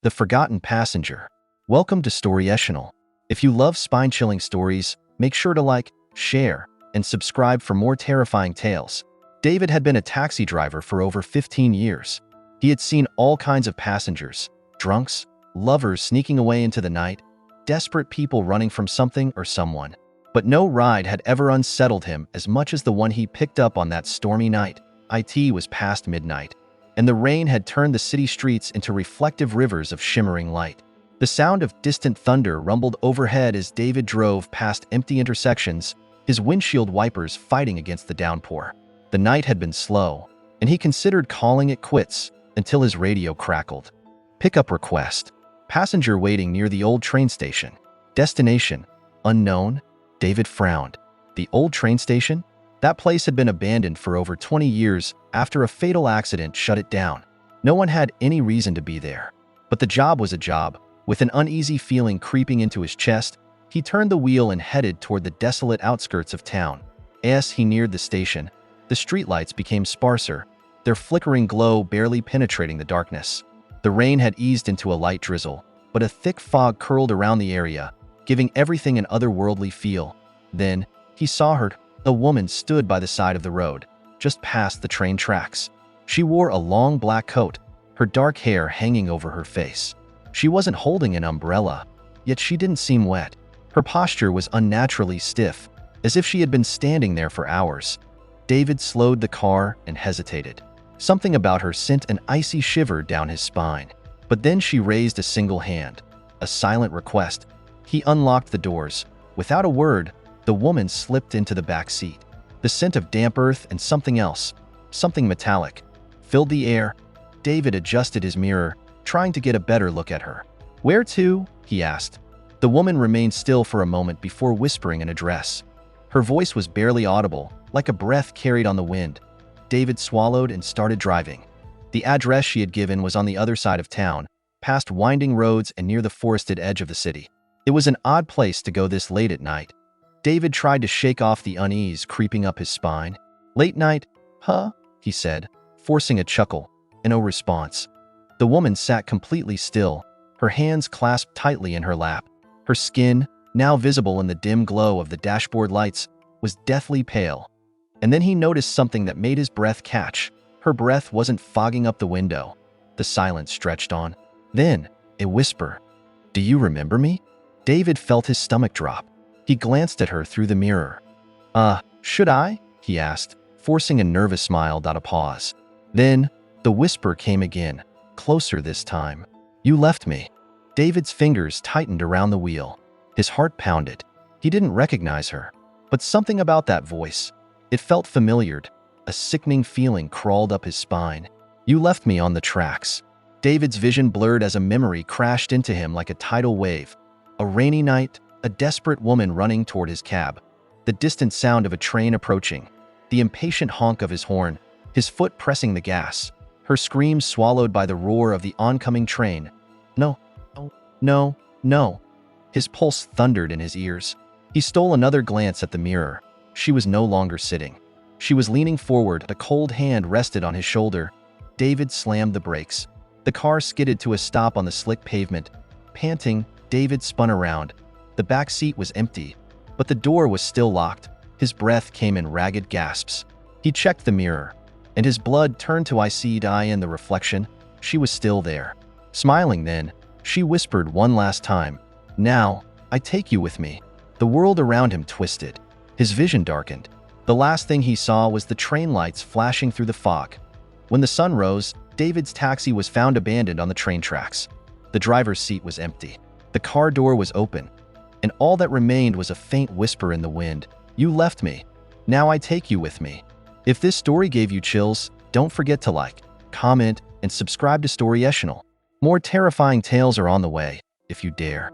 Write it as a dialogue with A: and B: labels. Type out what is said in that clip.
A: The Forgotten Passenger. Welcome to Storietional. If you love spine-chilling stories, make sure to like, share, and subscribe for more terrifying tales. David had been a taxi driver for over 15 years. He had seen all kinds of passengers, drunks, lovers sneaking away into the night, desperate people running from something or someone. But no ride had ever unsettled him as much as the one he picked up on that stormy night. It was past midnight, and the rain had turned the city streets into reflective rivers of shimmering light. The sound of distant thunder rumbled overhead as David drove past empty intersections, his windshield wipers fighting against the downpour. The night had been slow, and he considered calling it quits until his radio crackled. Pickup request. Passenger waiting near the old train station. Destination: unknown. David frowned. The old train station? That place had been abandoned for over 20 years after a fatal accident shut it down. No one had any reason to be there. But the job was a job. With an uneasy feeling creeping into his chest, he turned the wheel and headed toward the desolate outskirts of town. As he neared the station, the streetlights became sparser, their flickering glow barely penetrating the darkness. The rain had eased into a light drizzle, but a thick fog curled around the area, giving everything an otherworldly feel. Then, he saw her. A woman stood by the side of the road, just past the train tracks. She wore a long black coat, her dark hair hanging over her face. She wasn't holding an umbrella, yet she didn't seem wet. Her posture was unnaturally stiff, as if she had been standing there for hours. David slowed the car and hesitated. Something about her sent an icy shiver down his spine. But then she raised a single hand, a silent request. He unlocked the doors. Without a word, the woman slipped into the back seat. The scent of damp earth and something else, something metallic, filled the air. David adjusted his mirror, trying to get a better look at her. "Where to?" he asked. The woman remained still for a moment before whispering an address. Her voice was barely audible, like a breath carried on the wind. David swallowed and started driving. The address she had given was on the other side of town, past winding roads and near the forested edge of the city. It was an odd place to go this late at night. David tried to shake off the unease creeping up his spine. "Late night, huh?" he said, forcing a chuckle. No response. The woman sat completely still, her hands clasped tightly in her lap. Her skin, now visible in the dim glow of the dashboard lights, was deathly pale. And then he noticed something that made his breath catch. Her breath wasn't fogging up the window. The silence stretched on. Then, a whisper. "Do you remember me?" David felt his stomach drop. He glanced at her through the mirror. Should I?" he asked, forcing a nervous smile without a pause. Then, the whisper came again, closer this time. "You left me." David's fingers tightened around the wheel. His heart pounded. He didn't recognize her. But something about that voice. It felt familiar. A sickening feeling crawled up his spine. "You left me on the tracks." David's vision blurred as a memory crashed into him like a tidal wave. A rainy night, a desperate woman running toward his cab, the distant sound of a train approaching, the impatient honk of his horn, his foot pressing the gas, her screams swallowed by the roar of the oncoming train. No, no, no. His pulse thundered in his ears. He stole another glance at the mirror. She was no longer sitting. She was leaning forward, a cold hand rested on his shoulder. David slammed the brakes. The car skidded to a stop on the slick pavement. Panting, David spun around. The back seat was empty, but the door was still locked. His breath came in ragged gasps. He checked the mirror, and his blood turned to ice eye in the reflection. She was still there. Smiling then, she whispered one last time, "Now, I take you with me." The world around him twisted. His vision darkened. The last thing he saw was the train lights flashing through the fog. When the sun rose, David's taxi was found abandoned on the train tracks. The driver's seat was empty. The car door was open, and all that remained was a faint whisper in the wind. "You left me. Now I take you with me." If this story gave you chills, don't forget to like, comment, and subscribe to Storietional. More terrifying tales are on the way, if you dare.